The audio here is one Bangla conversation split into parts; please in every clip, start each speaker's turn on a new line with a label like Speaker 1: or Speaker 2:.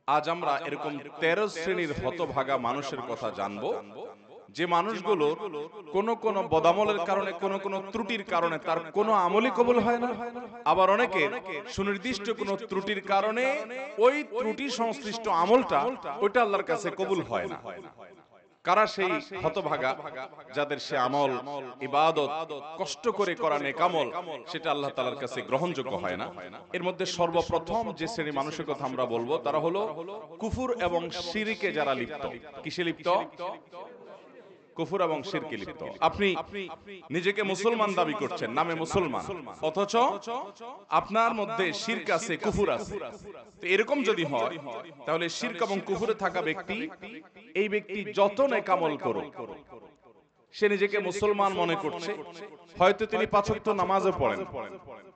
Speaker 1: আজ আমরা এরকম 13 শ্রেণীর হতভাগা মানুষের কথা জানবো, যে মানুষগুলো কোন বদামলের কারণে কোন ত্রুটির কারণে তার কোনো আমলই কবুল হয় না। আবার অনেকে সুনির্দিষ্ট কোন ত্রুটির কারণে ওই ত্রুটি সংশ্লিষ্ট আমলটা ওইটা আল্লাহর কাছে কবুল হয় না। কারা সেই হতভাগা যাদের সে আমল ইবাদত কষ্ট করে করা নেক আমল সেটা আল্লাহ তাআলার কাছে গ্রহণযোগ্য হয় না? এর মধ্যে সর্বপ্রথম যে শ্রেণী মানুষের কথা আমরা বলবো তারা হলো কুফর এবং শিরকে যারা লিপ্ত। কিসে লিপ্ত? কুফর এবং শিরকে লিপ্ত। আপনি নিজেকে মুসলমান দাবি করছেন, নামে মুসলমান, অথচ আপনার মধ্যে শিরক আছে, কুফর আছে। তো এরকম যদি হয় তাহলে শিরক এবং কুফরে থাকা ব্যক্তি, এই ব্যক্তি যত নেক আমল করুক, সে নিজেকে মুসলমান মনে করছে, হয়তো তিনি 5 ওয়াক্ত নামাজও পড়েন,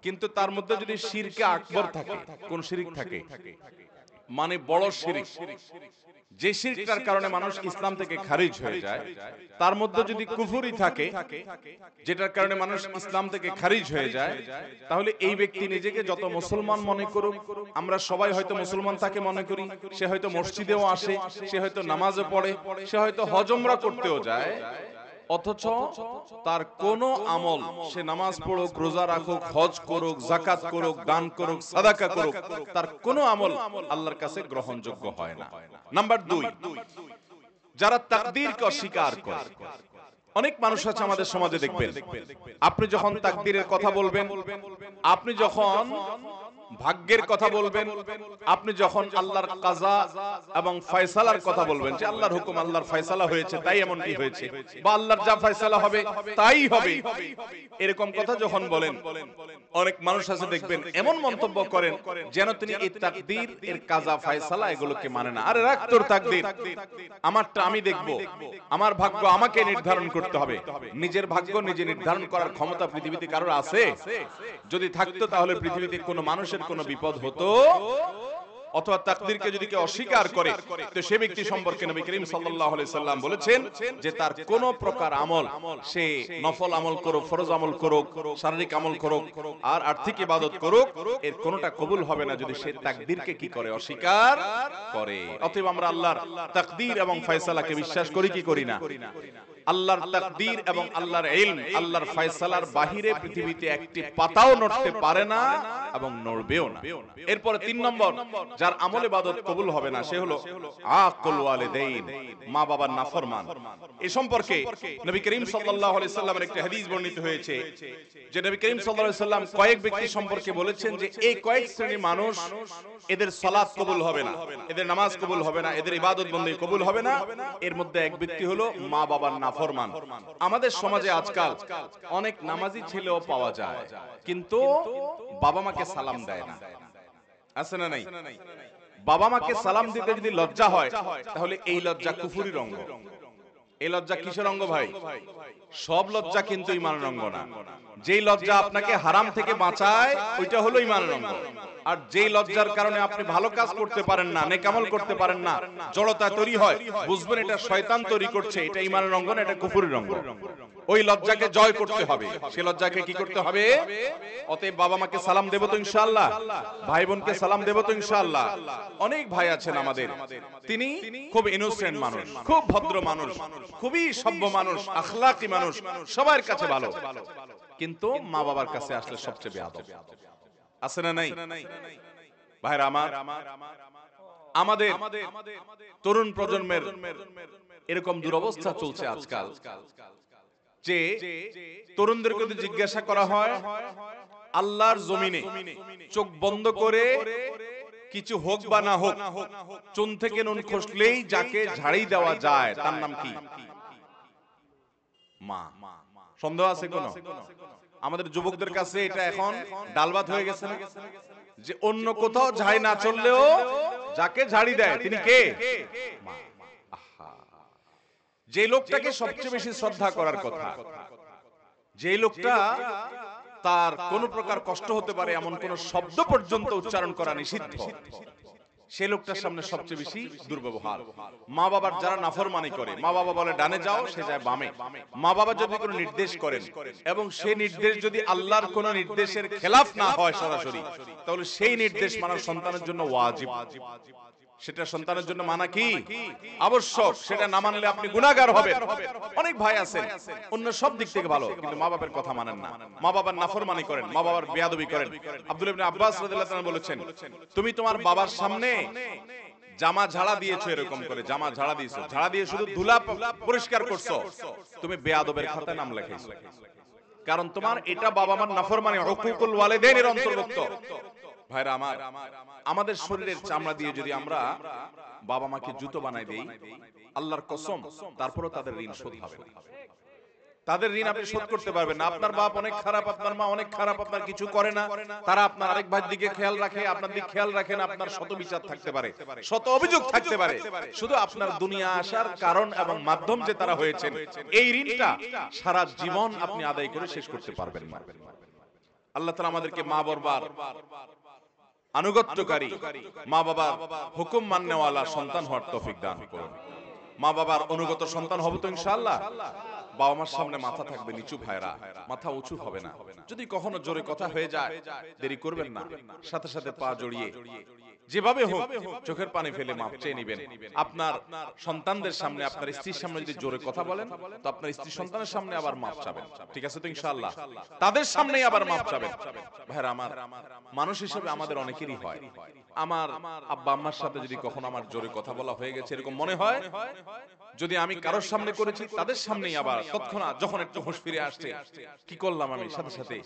Speaker 1: কিন্তু তার মধ্যে যদি শিরকে আকবর থাকে, কোন শিরক থাকে, মানে বড় শিরক, যে শিরকটার কারণে মানুষ ইসলাম থেকে খারিজ হয়ে যায়, তার মধ্যে যদি কুফরি থাকে, যেটার কারণে মানুষ ইসলাম থেকে খারিজ হয়ে যায়, তাহলে এই ব্যক্তি নিজেকে যত মুসলমান মনে করুক, আমরা সবাই হয়তো মুসলমান তাকে মনে করি, সে হয়তো মসজিদেও আসে, সে হয়তো নামাজও পড়ে, সে হয়তো হজ উমরা করতেও যায়, অথচ তার কোন আমল, সে নামাজ পড়ুক, রোজা রাখুক, হজ করুক, যাকাত করুক, দান করুক, সাদাকা করুক, তার কোন আমল আল্লাহর কাছে গ্রহণযোগ্য হয় না। নাম্বার 2, যারা তাকদীরকে অস্বীকার করে। অনেক মানুষ আছে আমাদের সমাজে, দেখবেন আপনি যখন তাকদীরের কথা বলবেন, আপনি যখন ভাগ্যের কথা বলবেন, আপনি যখন আল্লাহর কাজা এবং ফয়সালার কথা বলবেন, যে আল্লাহর হুকুম, আল্লাহর ফয়সালা হয়েছে তাই এমনটি হয়েছে, বা আল্লাহর যা ফয়সালা হবে তাই হবে, এরকম কথা যখন বলেন, অনেক মানুষ আছে দেখবেন এমন মন্তব্য করেন যেন তিনি এই তাকদীর এর কাজা ফয়সালা এগুলোকে মানে না। আরে রাখ তোর তাকদীর, আমারটা আমি দেখব, আমার ভাগ্য আমাকে নির্ধারণ করতে হবে। নিজের ভাগ্য নিজে নির্ধারণ করার ক্ষমতা পৃথিবীতে কারোর আছে? যদি থাকতো তাহলে পৃথিবীতে কোনো মানুষের কোনো বিপদ হতো? অথবা তাকদীরকে যদি কেউ অস্বীকার করে, তো সে ব্যক্তি সম্পর্কে নবী করিম সাল্লাল্লাহু আলাইহি সাল্লাম বলেছেন যে তার কোন প্রকার আমল, সে নফল আমল করুক, ফরজ আমল করুক, শারীরিক আমল করুক, আর আর্থিক ইবাদত করুক, এর কোনটা কবুল হবে না যদি সে তাকদীরকে কি করে? অস্বীকার করে। অতএব আমরা আল্লাহর তাকদীর এবং ফয়সালাকে বিশ্বাস করি কি করি না? আল্লাহর তাকদীর এবং আল্লাহর ইলম, আল্লাহর ফয়সালার বাহিরে পৃথিবীতে একটি পাতাও নড়তে পারে না এবং নড়বেও না। এরপর 3 নম্বর, যার আমল ইবাদত কবুল হবে না, সে হলো আকুল ওয়ালিদাইন, মা বাবার নাফরমান। এই সম্পর্কে নবী করিম সাল্লাল্লাহু আলাইহি সাল্লামের একটা হাদিস বর্ণিত হয়েছে, যে নবী করিম সাল্লাল্লাহু আলাইহি সাল্লাম কয়েক ব্যক্তি সম্পর্কে বলেছেন যে এই কয়েক শ্রেণীর মানুষ, এদের সালাত কবুল হবে না, এদের নামাজ কবুল হবে না, এদের ইবাদত বন্দেগী কবুল হবে না। এর মধ্যে এক ব্যক্তি হলো মা বাবার নাফরমান। আমাদের সমাজে আজকাল অনেক নামাজি ছেলেও পাওয়া যায়, কিন্তু বাবা মাকে সালাম দেয় না। আছে না নাই? বাবা মাকে সালাম দিতে যদি লজ্জা হয়, তাহলে এই লজ্জা কুফরির অঙ্গ। এই লজ্জা কিসের অঙ্গ ভাই? সব লজ্জা কিন্তু ঈমানের অঙ্গ না। যেই লজ্জা আপনাকে হারাম থেকে বাঁচায়, ওইটা হলো ঈমানের অঙ্গ। আর যেই লজ্জার কারণে আপনি ভালো কাজ করতে পারেন না, নেক আমল করতে পারেন না, জড়তা তৈরি হয়, বুঝবেন এটা শয়তান তৈরি করছে, এটা ঈমানের অঙ্গ না, এটা কুফরির অঙ্গ। ওই লজ্জাকে জয় করতে হবে, সে লজ্জাকে কি করতে হবে? অতএব বাবা মাকে সালাম দেব তো ইনশাআল্লাহ, ভাই বোনকে সালাম দেব তো ইনশাআল্লাহ। অনেক ভাই আছেন আমাদের, তিনি খুব ইনোসেন্ট মানুষ, খুব ভদ্র মানুষ, খুবই সভ্য মানুষ, আখলাকি মানুষ, সবার কাছে ভালো, কিন্তু মা বাবার কাছে আসলে সবচেয়ে বেয়াদব। আছে না নাই? ভাইরা আমার, আমাদের তরুণ প্রজন্মের এরকম দুরবস্থা চলছে আজকাল, যে তরুণদেরকে যদি জিজ্ঞাসা করা হয় আল্লাহর জমিনে চোখ বন্ধ করে কিছু হোক বা না হোক, চুন থেকে নুন খসলেই যাকে ঝাড়ি দেওয়া যায় তার নাম কি? মা। সন্দেহ আছে কোন? আমাদের যুবকদের কাছে এটা এখন ডালভাত হয়ে গেছে না, যে অন্য কোথাও ঝাড়ি না চললেও যাকে ঝাড়ি দেয় তিনি কে? মা। যে লোকটাকে সবচেয়ে বেশি শ্রদ্ধা করার কথা, যে লোকটা তার কোন প্রকার কষ্ট হতে পারে এমন কোন শব্দ পর্যন্ত উচ্চারণ করা নিষিদ্ধ, সে লোকটার সামনে সবচেয়ে বেশি দুর্ব্যবহার। মা বাবার যারা নাফরমানি করে, মা বাবা বলে ডানে যাও, সে যায় বামে। মা বাবা যদি কোনো নির্দেশ করেন এবং সেই নির্দেশ যদি আল্লাহর কোন নির্দেশের খেলাফ না হয় সরাসরি, তাহলে সেই নির্দেশ মানা সন্তানের জন্য ওয়াজিব। সেটা সন্তানের জন্য মানা কি আবশ্যক, সেটা না মানলে আপনি গুনাহগার হবেন। অনেক ভাই আছেন অন্য সব দিক থেকে ভালো, কিন্তু মা বাবার কথা মানেন না, মা বাবার নাফরমানি করেন, মা বাবার বেয়াদবি করেন। আব্দুল্লাহ ইবনে আব্বাস রাদিয়াল্লাহু তাআলা বলেছেন, তুমি তোমার বাবার সামনে জামা ঝাড়া দিয়েছো, এরকম করে জামা ঝাড়া দিয়েছো, ঝাড়া দিয়ে শুধু ধুলা পরিষ্কার করছো, তুমি বেয়াদবের খাতায় নাম লেখাইছো। কারণ তোমার এটা বাবা মার নাফরমানি, হুকুকুল ওয়ালিদাইনের অন্তর্ভুক্ত। ভাইরা আমার, আমাদের শরীরের চামড়া দিয়ে যদি আমরা বাবা মাকে জুতো বানাই দেই, আল্লাহর কসম তারপরও তাদের ঋণ শোধ হবে না। তাদের ঋণ আপনি শোধ করতে পারবেন না। আপনার বাপ অনেক খারাপ, আপনার মা অনেক খারাপ, আপনার কিছু করে না, তারা আপনার আরেক ভাইয়ের দিকে খেয়াল রাখে, আপনার দিকে খেয়াল রাখেন, আপনার শত বিচার থাকতে পারে, শত অভিযোগ থাকতে পারে, শুধু আপনার দুনিয়া আসার কারণ এবং মাধ্যম যে তারা হয়েছেন, এই ঋণটা সারা জীবন আপনি আদায় করে শেষ করতে পারবেন না। আল্লাহ তাআলা আমাদেরকে মা বাবার আনুগত্যকারী, মা বাবার হুকুম মাননেওয়ালা সন্তান হওয়ার তৌফিক দান করুন। মা বাবার অনুগত সন্তান হব তো ইনশাআল্লাহ। বাবা মার সামনে মাথা থাকবে নিচু, ভাইরা মাথা উঁচু হবে না। যদি কখনো জোরে কথা হয়ে যায়, দেরি করবেন না, সাথে সাথে পা জড়িয়ে যেভাবে হোক চোখের পানি ফেলে মাপ চেয়ে নেবেন। আপনার সন্তানদের সামনে, আপনার স্ত্রীর সামনে যদি জোরে কথা বলেন, তো আপনার স্ত্রী সন্তানের সামনে আবার মাপ চাবেন, ঠিক আছে তো ইনশাআল্লাহ? তাদের সামনেই আবার মাপ চাবেন। ভাইরা আমার, মানুষ হিসেবে আমাদের অনেকেরই হয়, আমার আব্বা আম্মার সাথে যদি কখনো আমার জোরে কথা বলা হয়ে গেছে এরকম মনে হয়, যদি আমি কারোর সামনে করেছি তাদের সামনেই আবার তৎক্ষণাৎ যখন একটু হুঁশ ফিরে আসছে, কি করলাম আমি, সাথে সাথে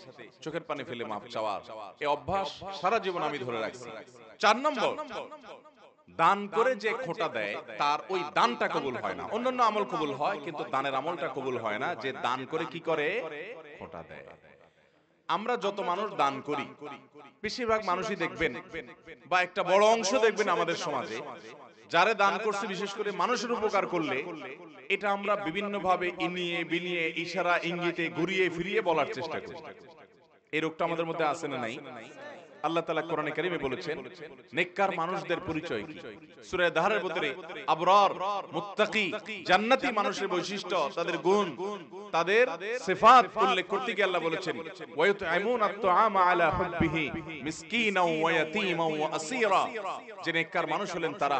Speaker 1: চোখের পানি ফেলে মাপ চাওয়ার এই অভ্যাস সারা জীবন আমি ধরে রাখছি। 4 নম্বর, দান করে যে খোঁটা দেয় তার ওই দানটা কবুল হয় না। অন্যান্য আমল কবুল হয়, কিন্তু দানের আমলটা কবুল হয় না। যে দান করে কি করে, খোঁটা দেয়। আমরা যত মানুষ দান করি, বেশিরভাগ মানুষই দেখবেন বা একটা বড় অংশ দেখবেন আমাদের সমাজে, যারা দান করছে বিশেষ করে মানুষের উপকার করলে, এটা আমরা বিভিন্ন ভাবে ইনিয়ে বিনিয়ে ইশারা ইঙ্গিতে ঘুরিয়ে ফিরিয়ে বলার চেষ্টা করি। এই রোগটা আমাদের মধ্যে আছে না নাই? আল্লাহ তাআলা কোরআনে কারীমে বলেছেন নেককার মানুষদের পরিচয় কি। সূরা দাহরের ভিতরে আবরার, মুত্তাকি, জান্নাতি মানুষের বৈশিষ্ট্য, তাদের গুণ, তাদের সিফাত উল্লেখ করতে গিয়ে আল্লাহ বলেছেন ওয়ায়ুতঈমুনা আত-তাআমা আলা হুব্বিহি মিসকিনাও ওয়া ইয়াতীমাও ওয়া আসীরা। যে নেককার মানুষ হলেন তারা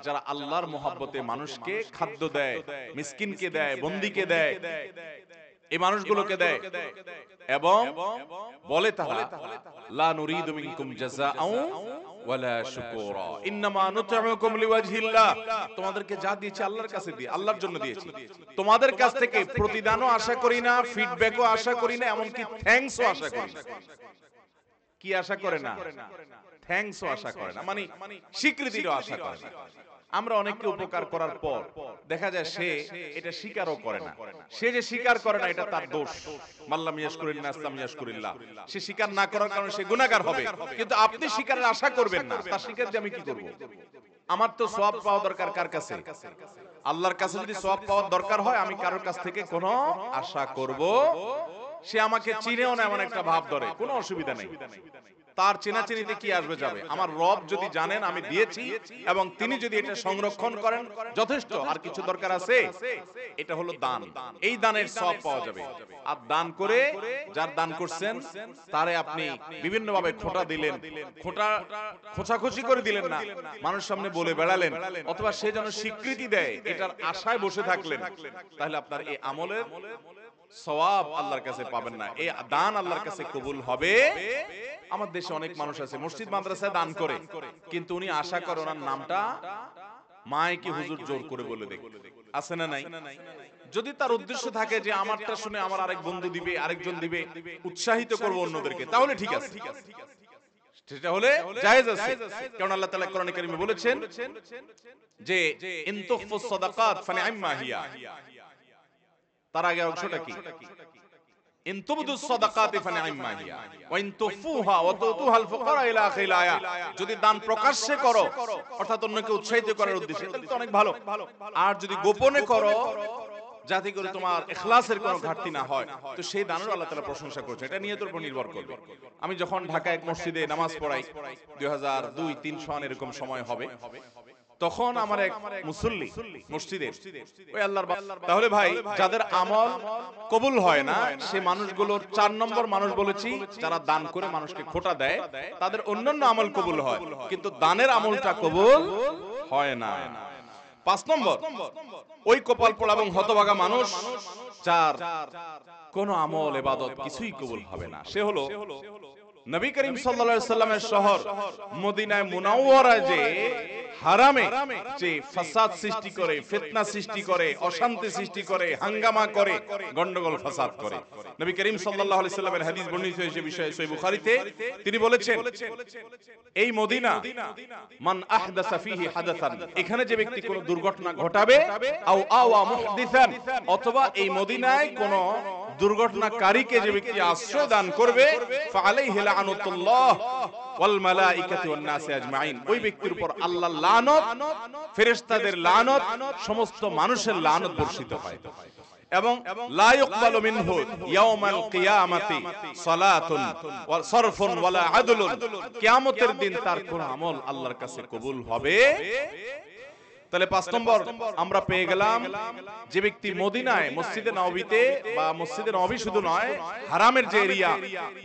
Speaker 1: যারা আল্লাহর মহব্বতে মানুষকে খাদ্য দেয়, মিসকিনকে দেয়, বন্দীকে দেয়, এই মানুষগুলোকে দেয়, এবং বলে তারা লা নুরিদু মিনকুম জাযাআও ওয়ালা শুকুরা ইন্নামা নুতঈমুকুম লিওয়াজহিল্লাহ। তোমাদেরকে যা দিয়েছি আল্লাহর কাছে দিয়ে, আল্লাহর জন্য দিয়েছি, তোমাদের কাছ থেকে প্রতিদানও আশা করি না, ফিডব্যাকও আশা করি না, এমনকি থ্যাঙ্কসও আশা করি না। কি আশা করে না? থ্যাঙ্কসও আশা করে না, মানে স্বীকৃতিরও আশা করে না। আমরা অনেককে উপকার করার পর দেখা যায় সে এটা স্বীকারও করে না। সে যে স্বীকার করে না এটা তার দোষ। মাল্লাম ইয়াশকুরিন নাস লাম ইয়াশকুরিল্লাহ। সে স্বীকার না করার কারণে সে গুনাহগার হবে। কিন্তু আপনি স্বীকারের আশা করবেন না, তার স্বীকার দিয়ে আমি কি করব? আমার তো সওয়াব পাওয়া দরকার কার কাছে? আল্লাহর কাছে। যদি সওয়াব পাওয়ার দরকার হয়, আমি কারোর কাছ থেকে কোনো আশা করব, সে আমাকে চিনেও না এমন একটা ভাব ধরে, কোনো অসুবিধা নেই। তার চেনাচেনিতে কি আসবে যাবে? আমার রব যদি জানেন আমি দিয়েছি এবং তিনি যদি এটা সংরক্ষণ করেন, যথেষ্ট। আর কিছু দরকার আছে? এটা হলো দান। এই দানের সওয়াব পাওয়া যাবে। আর দান করে যার দান করছেন তারে আপনি বিভিন্ন ভাবে খোঁটা দিলেন, খোঁচাখুচি করে দিলেন না, মানুষের সামনে বলে বেড়ালেন, অথবা সে যেন স্বীকৃতি দেয় এটার আশায় বসে থাকলেন, তাহলে আপনার এই আমলের সওয়াব আল্লাহর কাছে পাবেন না। এই দান আল্লাহর কাছে কবুল হবে। আমার দেশে অনেক মানুষ আছে মসজিদ মাদ্রাসায় দান করে, কিন্তু উনি আশা করে ওনার নামটা মাইকে হুজুর জোর করে বলে দেখ, আছে না নাই? যদি তার উদ্দেশ্য থাকে যে আমারটা শুনে আমার আরেক বন্ধু দিবে, আরেকজন দিবে, উৎসাহিত করব অন্যদেরকে, তাহলে ঠিক আছে, সেটা হলে জায়েজ আছে। কারণ আল্লাহ তাআলা কোরআনে কারীমে বলেছেন যে ইন তুখফুস সাদাকাত ফানি'ম্মা হিয়া। তার আগে অংশটা কি? ইন তুবদুস সাদাকাতি ফানি'ম্মা হিয়া ওয়া ইন তুখফুহা ওয়া তুতুহাল ফুকারা ইলা আখিল আয়া। যদি দান প্রকাশ্যে করো, অর্থাৎ অন্যকে উৎসাহিত করার উদ্দেশ্যে, তাহলে তো অনেক ভালো। আর যদি গোপনে করো, যাতে করে তোমার ইখলাসের কোনো ঘাটতি না হয়, তো সেই দানের আল্লাহ তাআলা প্রশংসা করেছেন। এটা নিয়তের উপর নির্ভর করবে। আমি যখন ঢাকা এক মসজিদে নামাজ পড়াই, 2002-3 সন এরকম সময় হবে, তখন আমার এক মুসল্লি মসজিদের, ওই আল্লাহর, তাহলে ভাই যাদের আমল কবুল হয় না সে মানুষগুলোর 4 নম্বর মানুষ বলেছি যারা দান করে মানুষকে খোঁটা দেয়, তাদের অন্যান্য আমল কবুল হয় কিন্তু দানের আমলটা কবুল হয় না। 5 নম্বর, ওই কপাল পোড়া এবং হতভাগা মানুষ যার কোন আমল ইবাদত কিছুই কবুল হবে না, সে হলো নবী করিম সাল্লাল্লাহু আলাইহি সাল্লামের শহর মদিনায়ে মুনাওয়ারায় যে হারামে যে ফাসাদ সৃষ্টি করে, ফিতনা সৃষ্টি করে, অশান্তি সৃষ্টি করে, হাঙ্গামা করে, গন্ডগোল ফাসাদ করে। নবী করিম সাল্লাল্লাহু আলাইহি সাল্লামের হাদিস বর্ণিত হয়েছে বিষয়ে সহিহ বুখারীতে, তিনি বলেছেন এই মদিনা মান আহদাসা ফিহি হাদাসান, এখানে যে ব্যক্তি কোন দুর্ঘটনা ঘটাবে, আও আওয়া মুহদিসান, অথবা এই মদিনায় কোন দুর্ঘটনাকারীকে যে ব্যক্তি আশ্রয় দান করবে, ফাআলাইহি লাআনাতুল্লাহ ওয়াল মালাইকাতি ওয়ান নাস আজমাইন, ওই ব্যক্তির উপর আল্লাহর লানত, ফেরেশতাদের লানত, সমস্ত মানুষের লানত বর্ষিত হয়। এবং লা ইকবালু মিনহু ইয়াউমাল কিয়ামাতি সালাতুন ওয়া সারফুন ওয়ালা আদলুন, কিয়ামতের দিন তার কোন আমল আল্লাহর কাছে কবুল হবে। তাহলে 5 নম্বর আমরা পেয়ে গেলাম, যে ব্যক্তি মদিনায় মসজিদে নববীতে বা মসজিদে নববী শুধু নয়, হারামের যে এরিয়া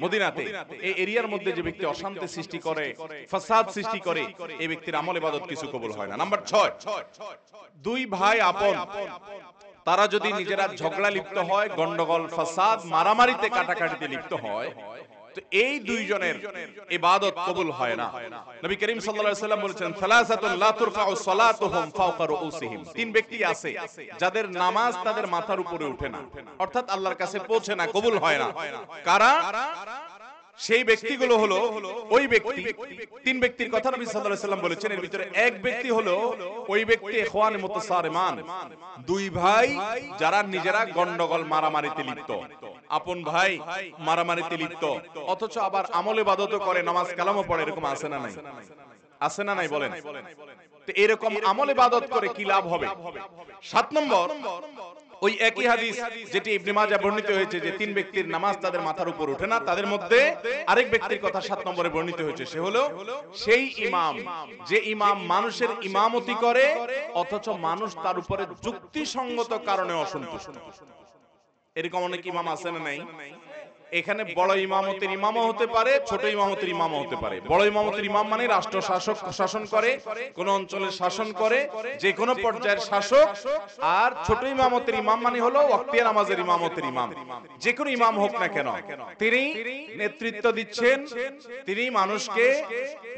Speaker 1: মদিনাতে, এই এরিয়ার মধ্যে যে ব্যক্তি অশান্তি সৃষ্টি করে, ফাসাদ সৃষ্টি করে, এই ব্যক্তির আমল ইবাদত কিছু কবুল হয় না। নাম্বার 6, দুই ভাই আপন তারা যদি নিজেরা ঝগড়া লিপ্ত হয়, গন্ডগোল ফাসাদ মারামারিতে কাটাকাটিতে লিপ্ত হয়, তো এই দুইজনের ইবাদত কবুল হয় না। নবী করিম সাল্লাল্লাহু আলাইহি ওয়াসাল্লাম বলেছেন, সালাসাতুন লা তুরফাউ সালাতুহুম ফাওকা রুউসিহিম, তিন ব্যক্তি আছে যাদের নামাজ তাদের মাথার উপরে ওঠে না, অর্থাৎ আল্লাহর কাছে পৌঁছে না, কবুল হয় না। কারা? সেই ব্যক্তিগুলো হলো ওই ব্যক্তি, তিন ব্যক্তির কথা নবী সাল্লাল্লাহু আলাইহি ওয়াসাল্লাম বলেছেন, এর ভিতরে এক ব্যক্তি হলো ওই ব্যক্তি ইখওয়ানে মুতাসারিমান, দুই ভাই যারা নিজেরা গন্ডগোল মারামারিতে লিপ্ত, আপন ভাই মারামারিতে লিপ্ত, অথচ আবার আমল ইবাদত করে, নামাজ কালামও পড়ে, এরকম আছে না নাই? আছে না নাই বলেন? তো এরকম আমল ইবাদত করে কি লাভ হবে? 7 নম্বর, ওই একই হাদিস যেটি ইবনে মাজাহ বর্ণিত হয়েছে যে তিন ব্যক্তির নামাজ তাদের মাথার উপর ওঠে না, তাদের মধ্যে আরেক ব্যক্তির কথা 7 নম্বরে বর্ণিত হয়েছে, সে হলো সেই ইমাম যে ইমাম মানুষের ইমামতি করে অথচ মানুষ তার উপরে যুক্তিসঙ্গত কারণে অসন্তুষ্ট। এরকম অনেক ইমাম আছে না নাই? এখানে বড় ইমামতের ইমামও হতে পারে, ছোট ইমামতের ইমামও হতে পারে। বড় ইমামতের ইমাম মানে রাষ্ট্র শাসক, শাসন করে, কোন অঞ্চলের শাসন করে, যে কোনো পর্যায়ের শাসক। আর ছোট ইমামতের ইমাম মানে হলো ওয়াক্তিয়া নামাজের ইমামতের ইমাম। যে কোনো ইমাম হোক না কেন, তিনি নেতৃত্ব দিচ্ছেন, তিনি মানুষকে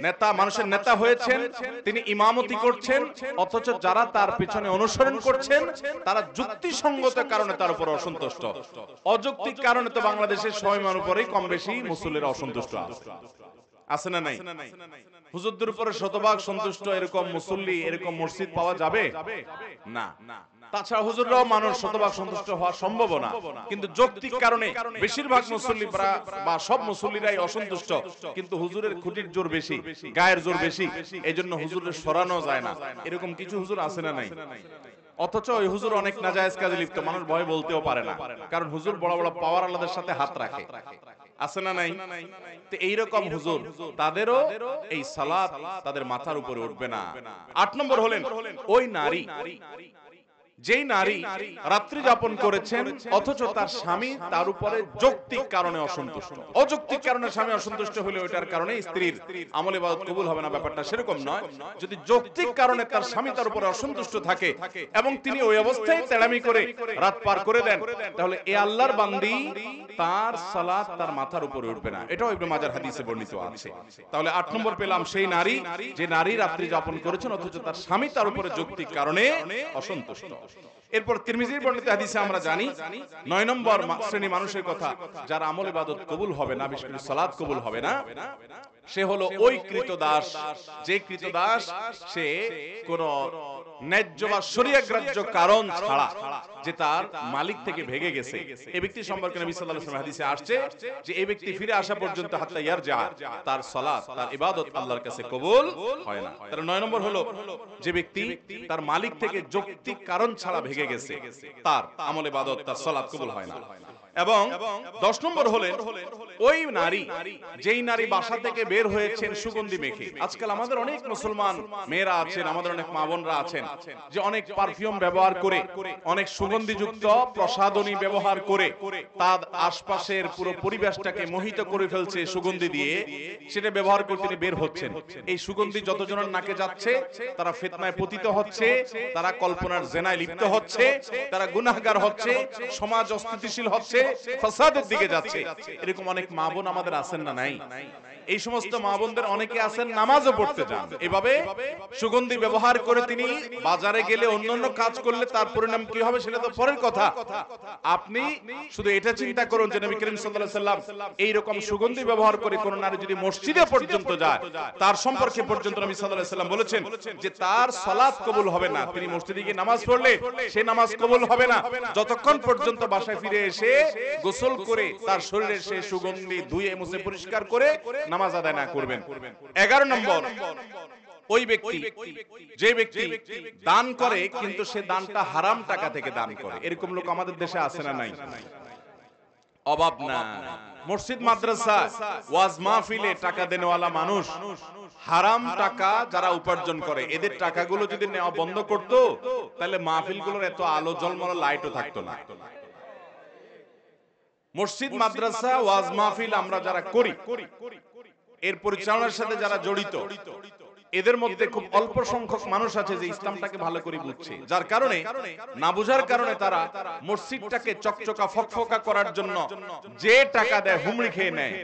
Speaker 1: নেতা, মানুষের নেতা হয়েছেন, তিনি ইমামতি করছেন, অথচ যারা তার পিছনে অনুসরণ করছেন তারা যুক্তিসঙ্গত কারণে তার উপর অসন্তুষ্ট। অযৌক্তিক কারণে তো বাংলাদেশের সময়ের উপরে কম বেশি মুসল্লিরা অসন্তুষ্ট আছে না নাই? হুজুরদের উপরে শতভাগ সন্তুষ্ট এরকম মুসল্লি, এরকম মসজিদ পাওয়া যাবে না। তাছাড়া হুজুররাও মানুষ শতভাগ সন্তুষ্ট হওয়া সম্ভব না, কিন্তু যৌক্তিক কারণে বেশিরভাগ মুসল্লি বা সব মুসল্লিরাই অসন্তুষ্ট, কিন্তু হুজুরের খুঁটির জোর বেশি, গায়ের জোর বেশি, এজন্য হুজুরের সরানো যায় না। এরকম কিছু হুজুর আছে না নাই? অথচ ওই হুজুর অনেক নাজায়েজ কাজে লিপ্ত, মানুষ ভয় বলতেও পারে না, কারণ হুজুর বড় বড় পাওয়ার আল্লাহর সাথে হাত রাখে, আছে না নাই? তো এইরকম হুজুর, তাদেরও এই সালাত তাদের মাথার উপরে উঠবে না। 8 নম্বর হলেন ওই নারী, যেই নারী রাত্রি যাপন করেছেন অথচ তার স্বামী তার উপরে যৌক্তিক কারণে অসন্তুষ্ট। অযৌক্তিক কারণে স্বামী অসন্তুষ্ট হলে ওইটার কারণে স্ত্রীর আমল ইবাদত কবুল হবে না, ব্যাপারটা সেরকম নয়। যদি যৌক্তিক কারণে তার স্বামী তার উপরে অসন্তুষ্ট থাকে এবং তিনি ওই অবস্থায় তেড়ামি করে রাত পার করে দেন, তাহলে এ আল্লাহর বান্দি তার সালাত তার মাথার উপরে উঠবে না। এটাও ইবনে মাজাহ হাদিসে বর্ণিত আছে। তাহলে 8 নম্বর পেলাম সেই নারী, যে নারী রাত্রি যাপন করেছেন অথচ তার স্বামী তার উপরে যৌক্তিক কারণে অসন্তুষ্ট। এরপর তিরমিজির বর্ণিত হাদিসে আমরা জানি 9 নম্বর শ্রেণী মানুষের কথা, যার আমল ইবাদত কবুল হবে না, বিশেষ করে সালাত কবুল হবে না, সে হলো ওই কৃতদাস, যে কৃতদাস সে কোন ন্যায্য বা শরীয়গ্রাহ্য কারণ ছাড়া যে তার মালিক থেকে ভেগে গেছে। এই ব্যক্তি সম্পর্কে নবী সাল্লাল্লাহু আলাইহি ওয়াসাল্লাম হাদিসে আসছে যে এই ব্যক্তি ফিরে আসা পর্যন্ত হাত্তা ইয়ারজা, তার সালাত তার ইবাদত আল্লাহর কাছে কবুল হয় না। তার 9 নম্বর হলো যে ব্যক্তি তার মালিক থেকে যৌক্তিক কারণ ছাড়া ভেগে গেছে, তার আমল ইবাদত তার সালাত কবুল হয় না। এবং 10 নম্বর হলেন ওই নারী, যেই নারী বাসা থেকে বের হয়েছেন সুগন্ধি মেখে। আজকাল আমাদের অনেক মুসলমান মেয়েরা আছেন, আমাদের অনেক মা বোনরা আছেন যে অনেক পারফিউম ব্যবহার করে, অনেক সুগন্ধিযুক্ত প্রসাধনী ব্যবহার করে তার আশপাশের পুরো পরিবেশটাকে মোহিত করে ফেলছে সুগন্ধি দিয়ে, সেটা ব্যবহার করে তিনি বের হচ্ছেন। এই সুগন্ধি যতজনের নাকে যাচ্ছে তারা ফিতনায় পতিত হচ্ছে, তারা কল্পনার জেনায় লিপ্ত হচ্ছে, তারা গুনাহগার হচ্ছে, সমাজ অস্থিতিশীল হচ্ছে, ফাসাদের দিকে যাচ্ছে। এরকম অনেক মা বোন আমাদের আছেন না নাই? এই সমস্ত মা বোনদের অনেকে আছেন নামাজও পড়তে যান, এভাবে সুগন্ধি ব্যবহার করে তিনি বাজারে গেলে অন্যান্য কাজ করলে তার পরিণাম কি হবে সেটা তো পরের কথা। আপনি শুধু এটা চিন্তা করুন যে নবী করিম সাল্লাল্লাহু আলাইহি সাল্লাম এই রকম সুগন্ধি ব্যবহার করে কোন নারী যদি মসজিদে পর্যন্ত যায়, তার সম্পর্কে পর্যন্ত নবী সাল্লাল্লাহু আলাইহি সাল্লাম বলেছেন যে তার সালাত কবুল হবে না। তিনি মসজিদে গিয়ে নামাজ পড়লে সে নামাজ কবুল হবে না যতক্ষণ পর্যন্ত বাসায় ফিরে এসে গোসল করে তার শরীরে সে সুগন্ধি ধুয়ে মুছে পরিষ্কার করে নামাজ আদায় না করবেন। 11 নম্বর, ওই ব্যক্তি যে ব্যক্তি দান করে কিন্তু সে দানটা হারাম টাকা থেকে দান করে। এরকম লোক আমাদের দেশে আছে না নাই? অভাব না। মসজিদ মাদ্রাসা ওয়াজ মাহফিলে টাকা দেনেওয়ালা মানুষ হারাম টাকা যারা উপার্জন করে, এদের টাকাগুলো যদি নেওয়া বন্ধ করত তাহলে মাহফিলগুলোর এত আলো ঝলমলে লাইটও থাকতো না। মসজিদ মাদ্রাসা ওয়াজ মাহফিল আমরা যারা করি, এর পরিচালনার সাথে যারা জড়িত, এদের মধ্যে খুব অল্প সংখ্যক মানুষ আছে যে ইসলামটাকে ভালো করে বুঝছে, যার কারণে না বুঝার কারণে তারা মসজিদটাকে চকচকা ফকফকা করার জন্য যে টাকা দেয় হুমড়ি খেয়ে নেয়।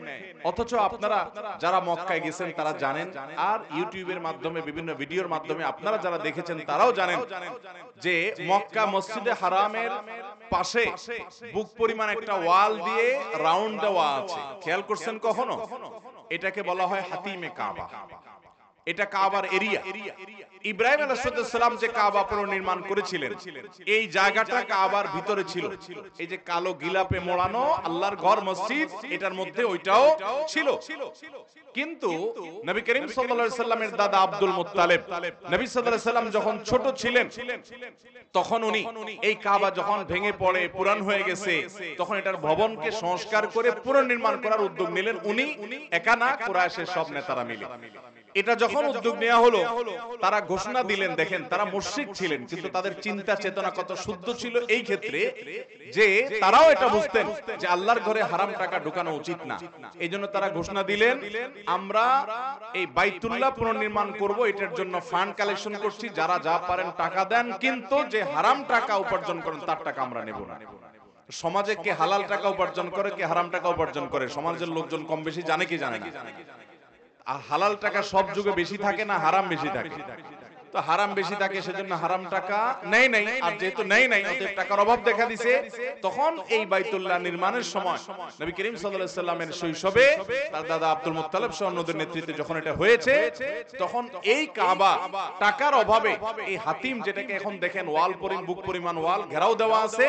Speaker 1: অথচ আপনারা যারা মক্কায় গেছেন তারা জানেন, আর ইউটিউবের মাধ্যমে বিভিন্ন ভিডিওর মাধ্যমে আপনারা যারা দেখেছেন তারাও জানেন যে মক্কা মসজিদে হারামের পাশে বুক পরিমাণ একটা ওয়াল দিয়ে রাউন্ড দেওয়া আছে। খেয়াল করছেন কখনো? এটাকে বলা হয় হাতিমে কাবা। এটা কাবার এরিয়া। ইব্রাহিম আলাইহিস সালাম যে কাবা পুনর্নির্মাণ করেছিলেন, এই জায়গাটা কাবার ভিতরে ছিল। এই যে কালো গিলাপে মোড়ানো আল্লাহর ঘর মসজিদ, এটার মধ্যে ওইটাও ছিল। কিন্তু নবী করিম সাল্লাল্লাহু আলাইহি সাল্লামের দাদা আব্দুল মুত্তালিব, নবী সাল্লাল্লাহু আলাইহি সাল্লাম যখন ছোট ছিলেন তখন উনি এই কাবা যখন ভেঙে পড়ে পুরান হয়ে গেছে, তখন এটার ভবনকে সংস্কার করে পুনর্নির্মাণ করার উদ্যোগ নিলেন উনি একা না, কুরাইশের সব নেতারা মিলে। এটা যখন উদ্যোগ নেওয়া হলো, তারা ঘোষণা দিলেন, দেখেন তারা মুশরিক ছিলেন কিন্তু তাদের চিন্তা চেতনা কত শুদ্ধ ছিল এই ক্ষেত্রে যে তারাও এটা বুঝতেন যে আল্লাহর ঘরে হারাম টাকা ঢোকানো উচিত না। এইজন্য তারা ঘোষণা দিলেন, আমরা এই বাইতুল্লাহ পুনর্নির্মাণ করব, এটার জন্য ফান্ড কালেকশন করছি, যারা যা পারেন টাকা দেন, কিন্তু যে হারাম টাকা উপার্জন করেন তার টাকা আমরা নেব না। সমাজে কে হালাল টাকা উপার্জন করে, কে হারাম টাকা উপার্জন করে, সমাজের লোকজন কম বেশি জানে কি জানে না? আর হালাল টাকা সব যুগে বেশি থাকে না, হারাম বেশি থাকে। তো হারাম বেশি থাকে সেজন্য হারাম টাকা নেই নাই, আর যেহেতু নেই নাই অতএব টাকার অভাব দেখা দিছে। তখন এই বাইতুল্লাহ নির্মাণের সময় নবী করিম সাল্লাল্লাহু আলাইহি সাল্লামের শৈশবে তার দাদা আব্দুল মুত্তালিব সহ অন্যদের নেতৃত্বে যখন এটা হয়েছে, তখন এই কাবা টাকার অভাবে এই হাতিম, যেটাকে এখন দেখেন ওয়াল বুক পরিমাণ ওয়াল ঘেরাও দেওয়া আছে,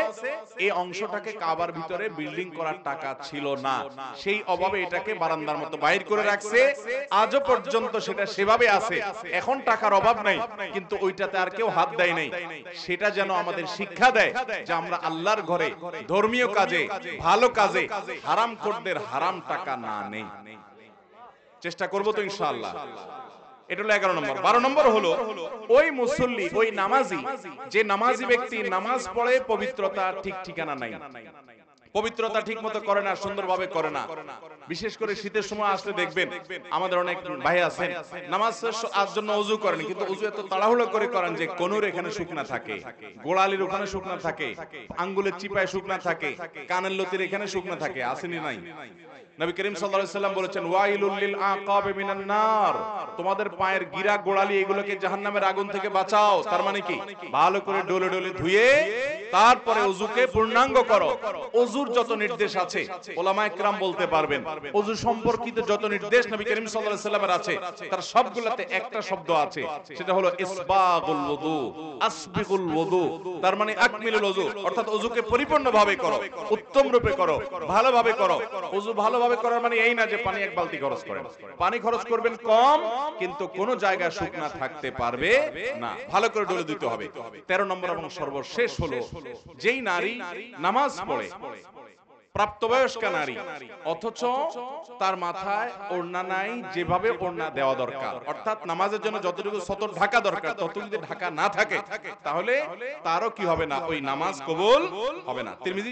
Speaker 1: এই অংশটাকে কাবার ভিতরে বিল্ডিং করার টাকা ছিল না। সেই অভাবে এটাকে বারান্দার মতো বাইর করে রাখছে। আজও পর্যন্ত সেটা সেভাবে আছে। এখন টাকার অভাব নাই কিন্তু ওইটাতে আর কেউ হাত দেয় নাই। সেটা যেন আমাদের শিক্ষা দেয় যে আমরা আল্লাহর ঘরে ধর্মীয় কাজে, ভালো কাজে হারাম খোরদের হারাম টাকা না নেই। চেষ্টা করব তো ইনশাআল্লাহ। এটা হলো 11 নম্বর। 12 নম্বর হলো ওই মুসল্লি, ওই নামাজি, যে নামাজি ব্যক্তি নামাজ পড়ে পবিত্রতা ঠিক ঠিকানা নাই, পবিত্রতা ঠিক মতো করে না, সুন্দরভাবে করে না। বিশেষ করে শীতের সময় আসলে দেখবেন আমাদের অনেক ভাই আছেন নামাজ আজ জন্য ওযু করেন, কিন্তু ওযু এত তাড়াহুড়ো করে করেন যে কোনুর এখানে শুকনা থাকে, গোড়ালির ওখানে শুকনা থাকে, আঙ্গুলের চিপায় শুকনা থাকে, কানের লতির এখানে শুকনা থাকে। আসেনি নাই? নবী করিম সাল্লাল্লাহু আলাইহি সাল্লাম বলেছেন, ওয়াইলুল লিল আকাব মিনান নার, তোমাদের পায়ের গিরা গোড়ালি এগুলোকে জাহান্নামের আগুন থেকে বাঁচাও। তার মানে কি? ভালো করে ডলে ডলে ধুয়ে তারপরে ওযুকে পূর্ণাঙ্গ করো। ওযুর যত নির্দেশ আছে উলামায়ে কেরাম বলতে পারবেন, ওযু সম্পর্কিত যত নির্দেশ নবী করিম সাল্লাল্লাহু আলাইহি সাল্লামের আছে তার সবগুলোতে একটা শব্দ আছে, সেটা হলো ইসবাগুল ওযু, আসবিগুল ওযু। তার মানে আকমিলুল ওযু, অর্থাৎ ওযুকে পরিপূর্ণভাবে করো, উত্তম রূপে করো, ভালোভাবে করো। ওযু ভালোভাবে করার মানে এই না যে পানি এক বালতি খরচ করেন, পানি খরচ করবেন কম, কিন্তু কোন জায়গায় শুকনা থাকতে পারবে না, ভালো করে ডলে দিতে হবে। 13 নম্বর এবং সর্বশেষ হলো যেই নারী নামাজ পড়ে প্রাপ্তবয়স্কা নারী অথচ তার মাথায় ওড়না নাই, যেভাবে ওড়না দেওয়া দরকার, অর্থাৎ নামাজের জন্য যতটুকু সতর ঢাকা দরকার ততটুকু যদি ঢাকা না থাকে তাহলে তারও কি হবে না, ওই নামাজ কবুল হবে না। তিরমিজি